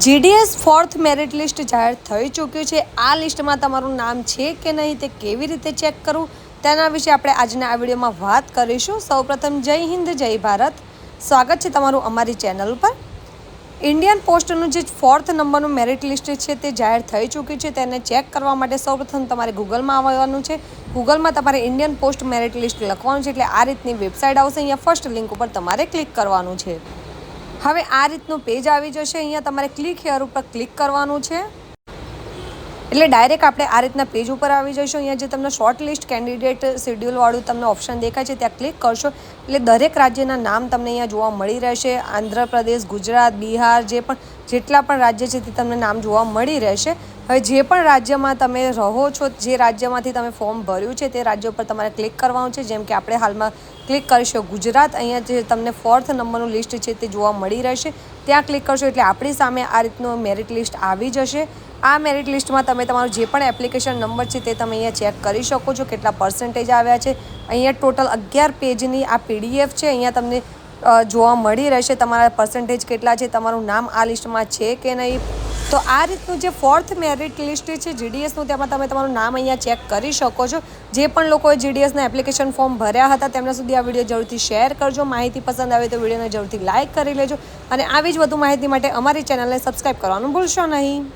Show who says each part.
Speaker 1: GDS fourth merit list જાહેર થઈ ચૂક્યું છે। આ લિસ્ટમાં તમારું નામ છે કે નહીં તે કેવી રીતે ચેક કરવું તેના વિશે આપણે આજના આ વિડીયોમાં વાત કરીશું। સૌપ્રથમ જય હિન્દ જય ભારત, સ્વાગત છે તમારું અમારી ચેનલ પર। ઇન્ડિયન પોસ્ટનું જે ફોર્થ નંબરનું મેરિટ લિસ્ટ છે તે જાહેર થઈ ચૂક્યું છે। તેને ચેક કરવા માટે સૌપ્રથમ તમારે ગૂગલમાં આવવાનું છે। ગૂગલમાં તમારે ઇન્ડિયન પોસ્ટ મેરિટ લિસ્ટ લખવાનું છે, એટલે આ રીતની વેબસાઇટ આવશે। અહીંયા ફર્સ્ટ લિંક ઉપર તમારે ક્લિક કરવાનું છે। હવે આ રીતનું પેજ આવી જશે। અહીંયા તમારે ક્લિક હિયર ઉપર ક્લિક કરવાનું છે, એટલે ડાયરેક્ટ આપણે આ રીતના પેજ ઉપર આવી જઈશું। અહીંયા જે તમને શોર્ટ લિસ્ટ કેન્ડિડેટ શેડ્યુલવાળું તમને ઓપ્શન દેખાય છે ત્યાં ક્લિક કરશો એટલે દરેક રાજ્યના નામ તમને અહીંયા જોવા મળી રહેશે। આંધ્રપ્રદેશ, ગુજરાત, બિહાર જેટલા પણ રાજ્ય છે તે તમને નામ જોવા મળી રહેશે। હવે જે પણ રાજ્યમાં તમે રહો છો, જે રાજ્યમાંથી તમે ફોર્મ ભર્યું છે તે રાજ્ય ઉપર તમારે ક્લિક કરવાનું છે। જેમ કે આપણે હાલમાં ક્લિક કરીશું ગુજરાત। અહીંયા જે તમને ફોર્થ નંબરનું લિસ્ટ છે તે જોવા મળી રહેશે, ત્યાં ક્લિક કરશો એટલે આપણી સામે આ રીતનું મેરિટ લિસ્ટ આવી જશે। આ મેરિટ લિસ્ટમાં તમે તમારું જે પણ એપ્લિકેશન નંબર છે તે તમે અહીંયા ચેક કરી શકો છો, કેટલા પર્સન્ટેજ આવ્યા છે। અહીંયા ટોટલ 11 પેજની આ પીડીએફ છે। અહીંયા તમને જોવા મળી રહેશે તમારા પર્સન્ટેજ કેટલા છે, તમારું નામ આ લિસ્ટમાં છે કે નહીં। તો આ રીતનું જે ફોર્થ મેરિટ લિસ્ટ છે જીડીએસનું, તેમાં તમે તમારું નામ અહીંયા ચેક કરી શકો છો। જે પણ લોકોએ જીડીએસના એપ્લિકેશન ફોર્મ ભર્યા હતા તેમના સુધી આ વિડીયો જરૂરથી શેર કરજો। માહિતી પસંદ આવે તો વિડીયોને જરૂરથી લાઇક કરી લેજો, અને આવી જ વધુ માહિતી માટે અમારી ચેનલને સબસ્ક્રાઈબ કરવાનું ભૂલશો નહીં।